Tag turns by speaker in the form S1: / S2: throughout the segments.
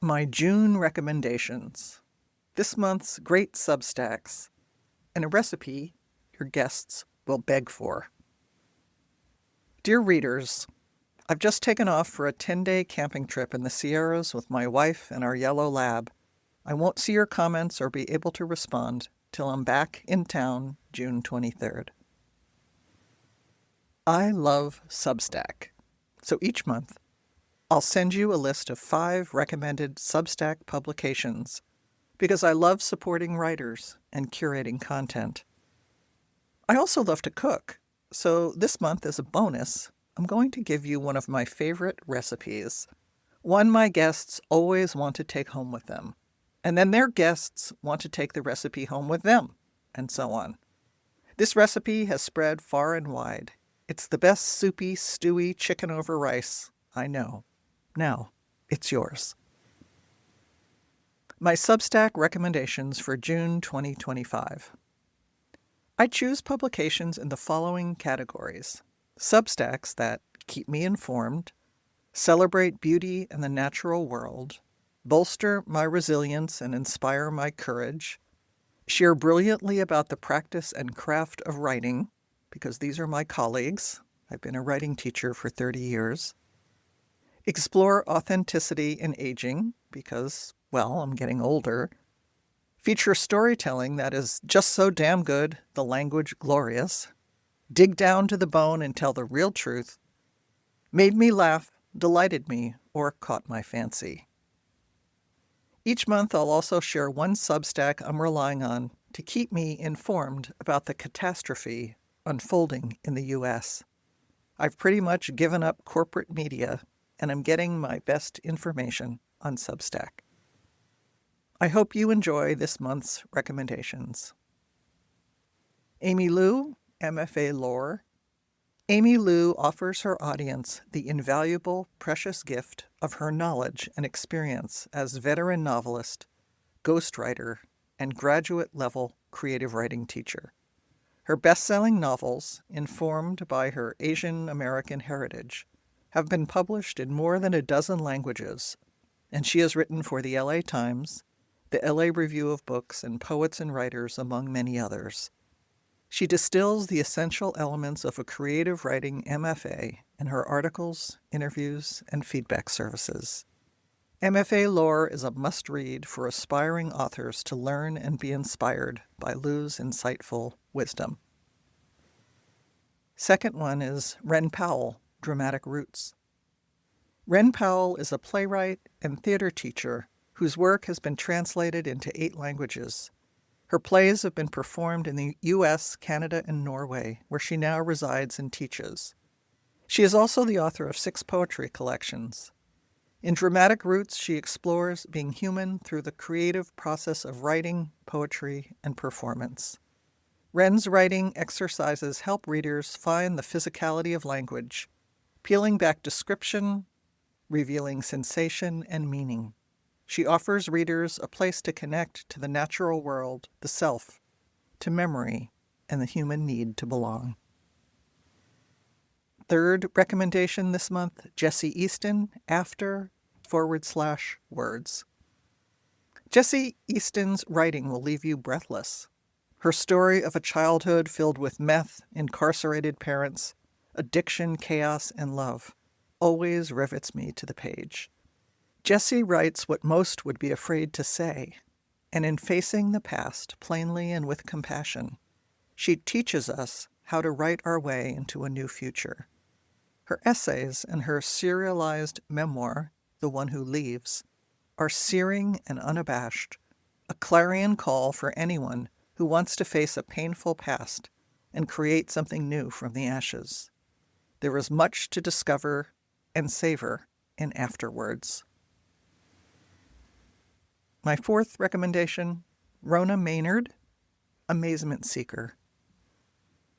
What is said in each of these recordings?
S1: My June recommendations. This month's great Substacks, and a recipe your guests will beg for. Dear readers, I've just taken off for a 10-day camping trip in the Sierras with my wife and our yellow lab. I won't see your comments or be able to respond till I'm back in town June 23rd. I love Substack, so each month I'll send you a list of 5 recommended Substack publications because I love supporting writers and curating content. I also love to cook, so this month as a bonus, I'm going to give you one of my favorite recipes, one my guests always want to take home with them, and then their guests want to take the recipe home with them, and so on. This recipe has spread far and wide. It's the best soupy, stewy chicken over rice I know. Now, it's yours. My Substack recommendations for June 2025. I choose publications in the following categories: Substacks that keep me informed, celebrate beauty and the natural world, bolster my resilience and inspire my courage, share brilliantly about the practice and craft of writing, because these are my colleagues. I've been a writing teacher for 30 years. Explore authenticity in aging, because, well, I'm getting older. Feature storytelling that is just so damn good, the language glorious. Dig down to the bone and tell the real truth. Made me laugh, delighted me, or caught my fancy. Each month I'll also share one Substack I'm relying on to keep me informed about the catastrophe unfolding in the U.S. I've pretty much given up corporate media, and I'm getting my best information on Substack. I hope you enjoy this month's recommendations. Amy Lou, MFA Lore. Amy Lou offers her audience the invaluable, precious gift of her knowledge and experience as veteran novelist, ghostwriter, and graduate-level creative writing teacher. Her best-selling novels, informed by her Asian American heritage, have been published in more than a dozen languages, and she has written for the LA Times, the LA Review of Books, and Poets and Writers, among many others. She distills the essential elements of a creative writing MFA in her articles, interviews, and feedback services. MFA Lore is a must-read for aspiring authors to learn and be inspired by Lou's insightful wisdom. Second one is Ren Powell, Dramatic Roots. Ren Powell is a playwright and theater teacher whose work has been translated into 8 languages. Her plays have been performed in the U.S., Canada, and Norway, where she now resides and teaches. She is also the author of 6 poetry collections. In Dramatic Roots, she explores being human through the creative process of writing, poetry, and performance. Ren's writing exercises help readers find the physicality of language, peeling back description, revealing sensation and meaning. She offers readers a place to connect to the natural world, the self, to memory, and the human need to belong. Third recommendation this month, Jessie Easton, After/words. Jessie Easton's writing will leave you breathless. Her story of a childhood filled with meth, incarcerated parents, addiction, chaos, and love always rivets me to the page. Jessie writes what most would be afraid to say, and in facing the past plainly and with compassion, she teaches us how to write our way into a new future. Her essays and her serialized memoir, The One Who Leaves, are searing and unabashed, a clarion call for anyone who wants to face a painful past and create something new from the ashes. There is much to discover and savor in Afterwards. My fourth recommendation, Rona Maynard, Amazement Seeker.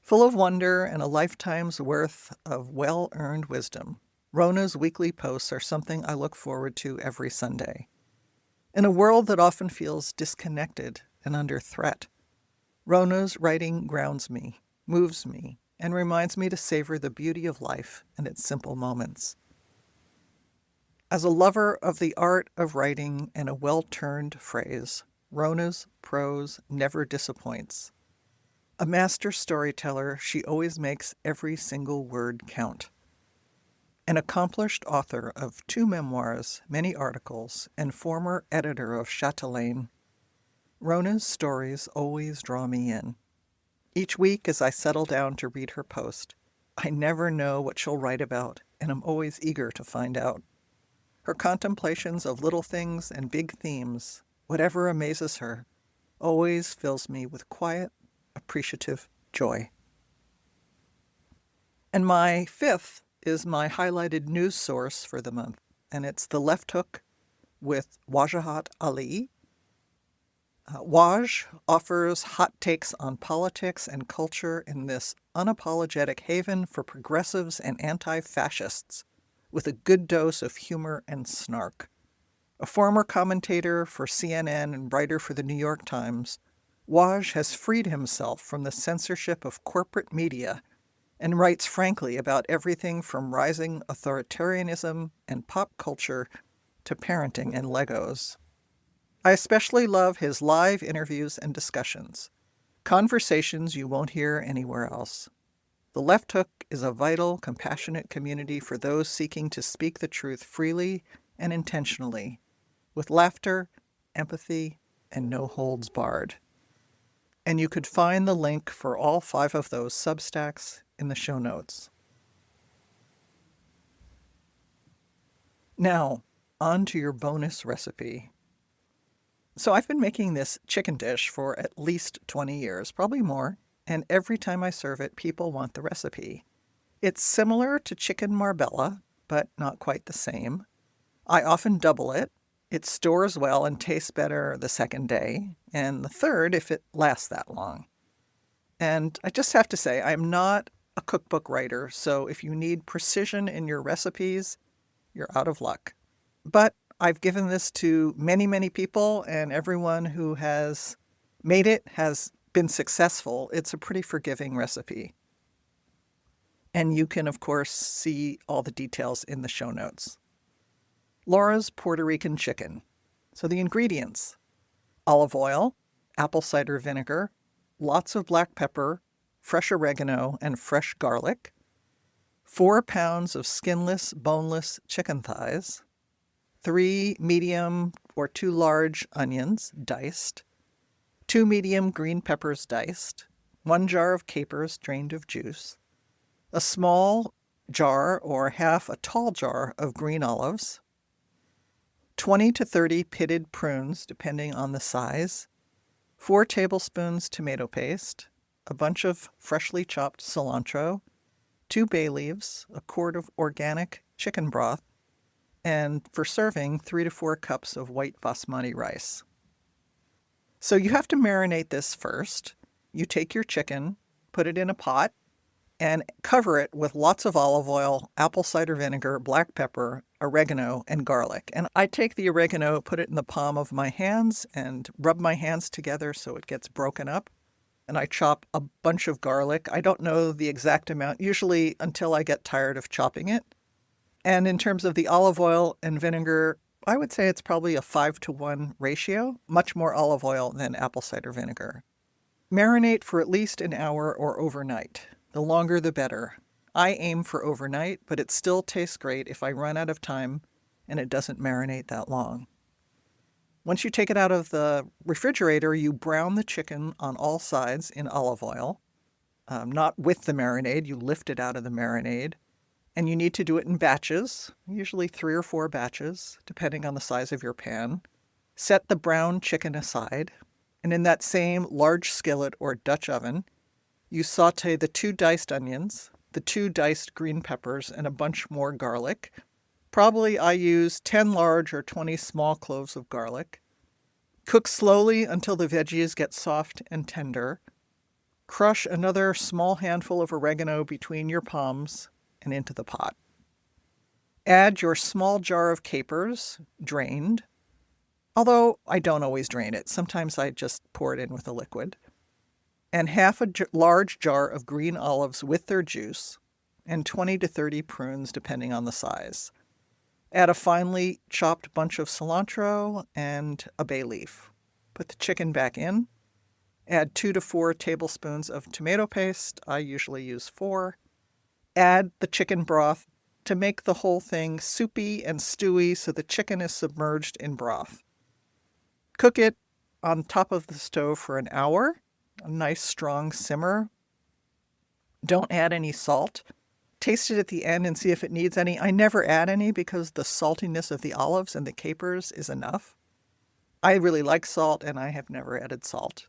S1: Full of wonder and a lifetime's worth of well-earned wisdom, Rona's weekly posts are something I look forward to every Sunday. In a world that often feels disconnected and under threat, Rona's writing grounds me, moves me, and reminds me to savor the beauty of life and its simple moments. As a lover of the art of writing and a well-turned phrase, Rona's prose never disappoints. A master storyteller, she always makes every single word count. An accomplished author of 2 memoirs, many articles, and former editor of Chatelaine, Rona's stories always draw me in. Each week as I settle down to read her post, I never know what she'll write about, and I'm always eager to find out. Her contemplations of little things and big themes, whatever amazes her, always fills me with quiet, appreciative joy. And my 5th is my highlighted news source for the month, and it's The Left Hook with Wajahat Ali. Waj offers hot takes on politics and culture in this unapologetic haven for progressives and anti-fascists, with a good dose of humor and snark. A former commentator for CNN and writer for the New York Times, Waj has freed himself from the censorship of corporate media and writes frankly about everything from rising authoritarianism and pop culture to parenting and Legos. I especially love his live interviews and discussions, conversations you won't hear anywhere else. The Left Hook is a vital, compassionate community for those seeking to speak the truth freely and intentionally, with laughter, empathy, and no holds barred. And you could find the link for all 5 of those Substacks in the show notes. Now, on to your bonus recipe. So I've been making this chicken dish for at least 20 years, probably more, and every time I serve it, people want the recipe. It's similar to Chicken Marbella, but not quite the same. I often double it. It stores well and tastes better the second day, and the third if it lasts that long. And I just have to say, I'm not a cookbook writer, so if you need precision in your recipes, you're out of luck. But I've given this to many, many people, and everyone who has made it has been successful. It's a pretty forgiving recipe. And you can, of course, see all the details in the show notes. Laura's Puerto Rican chicken. So the ingredients: olive oil, apple cider vinegar, lots of black pepper, fresh oregano, and fresh garlic, 4 pounds of skinless, boneless chicken thighs, 3 medium or 2 large onions diced, 2 medium green peppers diced, 1 jar of capers drained of juice, a small jar or half a tall jar of green olives, 20 to 30 pitted prunes depending on the size, 4 tablespoons tomato paste, a bunch of freshly chopped cilantro, 2 bay leaves, a quart of organic chicken broth, and for serving, 3 to 4 cups of white basmati rice. So you have to marinate this first. You take your chicken, put it in a pot, and cover it with lots of olive oil, apple cider vinegar, black pepper, oregano, and garlic. And I take the oregano, put it in the palm of my hands, and rub my hands together so it gets broken up. And I chop a bunch of garlic. I don't know the exact amount, usually until I get tired of chopping it. And in terms of the olive oil and vinegar, I would say it's probably a 5-to-1 ratio, much more olive oil than apple cider vinegar. Marinate for at least an hour or overnight. The longer the better. I aim for overnight, but it still tastes great if I run out of time and it doesn't marinate that long. Once you take it out of the refrigerator, you brown the chicken on all sides in olive oil. Not with the marinade, you lift it out of the marinade. And you need to do it in batches, usually 3 or 4 batches, depending on the size of your pan. Set the browned chicken aside, and in that same large skillet or Dutch oven, you saute the 2 diced onions, the 2 diced green peppers, and a bunch more garlic. Probably I use 10 large or 20 small cloves of garlic. Cook slowly until the veggies get soft and tender. Crush another small handful of oregano between your palms and into the pot. Add your small jar of capers, drained, although I don't always drain it. Sometimes I just pour it in with a liquid. And half a large jar of green olives with their juice, and 20 to 30 prunes depending on the size. Add a finely chopped bunch of cilantro and a bay leaf. Put the chicken back in. Add 2 to 4 tablespoons of tomato paste. I usually use 4. Add the chicken broth to make the whole thing soupy and stewy so the chicken is submerged in broth. Cook it on top of the stove for an hour, a nice strong simmer. Don't add any salt. Taste it at the end and see if it needs any. I never add any because the saltiness of the olives and the capers is enough. I really like salt and I have never added salt.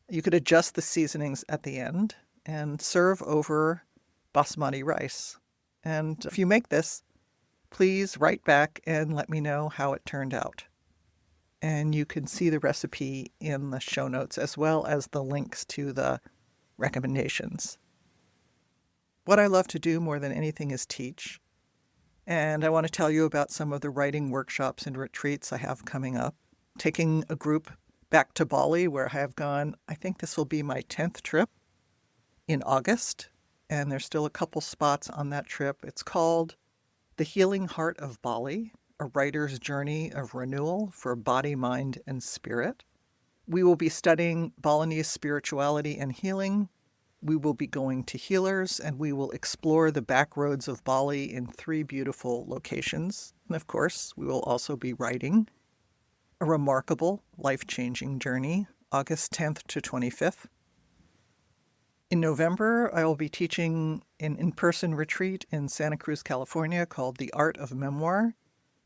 S1: You could adjust the seasonings at the end and serve over basmati rice. And if you make this, please write back and let me know how it turned out. And you can see the recipe in the show notes as well as the links to the recommendations. What I love to do more than anything is teach. And I want to tell you about some of the writing workshops and retreats I have coming up. Taking a group back to Bali, where I have gone, I think this will be my 10th trip in August. And there's still a couple spots on that trip. It's called The Healing Heart of Bali, a writer's journey of renewal for body, mind, and spirit. We will be studying Balinese spirituality and healing. We will be going to healers, and we will explore the back roads of Bali in 3 beautiful locations. And of course, we will also be writing. A remarkable, life-changing journey, August 10th to 25th. In November, I will be teaching an in-person retreat in Santa Cruz, California called The Art of Memoir,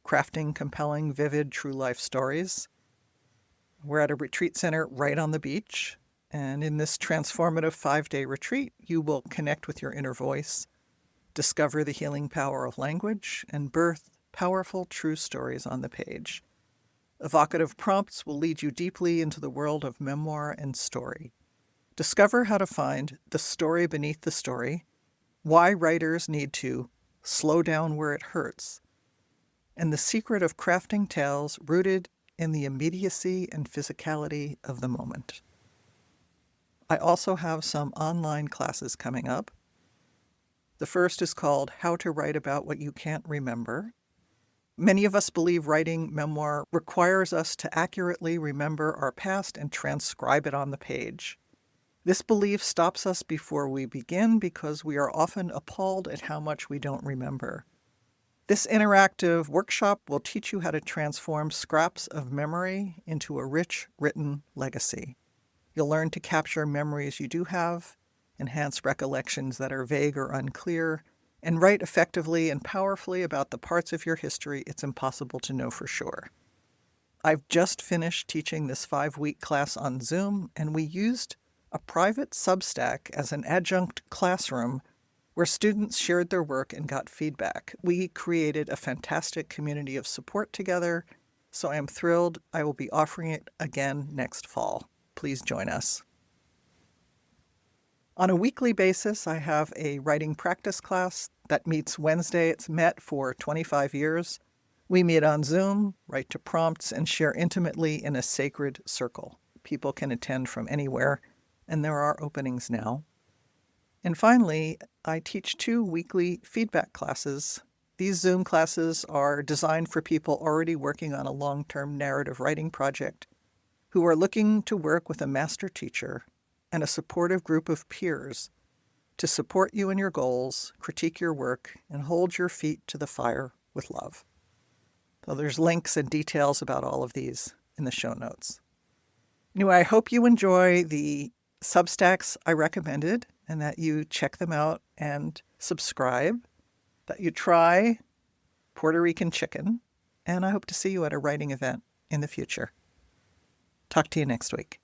S1: Crafting Compelling, Vivid, True Life Stories. We're at a retreat center right on the beach. And in this transformative 5-day retreat, you will connect with your inner voice, discover the healing power of language, and birth powerful, true stories on the page. Evocative prompts will lead you deeply into the world of memoir and story. Discover how to find the story beneath the story, why writers need to slow down where it hurts, and the secret of crafting tales rooted in the immediacy and physicality of the moment. I also have some online classes coming up. The first is called How to Write About What You Can't Remember. Many of us believe writing memoir requires us to accurately remember our past and transcribe it on the page. This belief stops us before we begin because we are often appalled at how much we don't remember. This interactive workshop will teach you how to transform scraps of memory into a rich, written legacy. You'll learn to capture memories you do have, enhance recollections that are vague or unclear, and write effectively and powerfully about the parts of your history it's impossible to know for sure. I've just finished teaching this 5-week class on Zoom, and we used a private Substack as an adjunct classroom where students shared their work and got feedback. We created a fantastic community of support together, so I am thrilled I will be offering it again next fall. Please join us. On a weekly basis, I have a writing practice class that meets Wednesday. It's met for 25 years. We meet on Zoom, write to prompts, and share intimately in a sacred circle. People can attend from anywhere, and there are openings now. And finally, I teach 2 weekly feedback classes. These Zoom classes are designed for people already working on a long-term narrative writing project who are looking to work with a master teacher and a supportive group of peers to support you in your goals, critique your work, and hold your feet to the fire with love. So there's links and details about all of these in the show notes. Anyway, I hope you enjoy the Substacks I recommended and that you check them out and subscribe, that you try Puerto Rican chicken, and I hope to see you at a writing event in the future. Talk to you next week.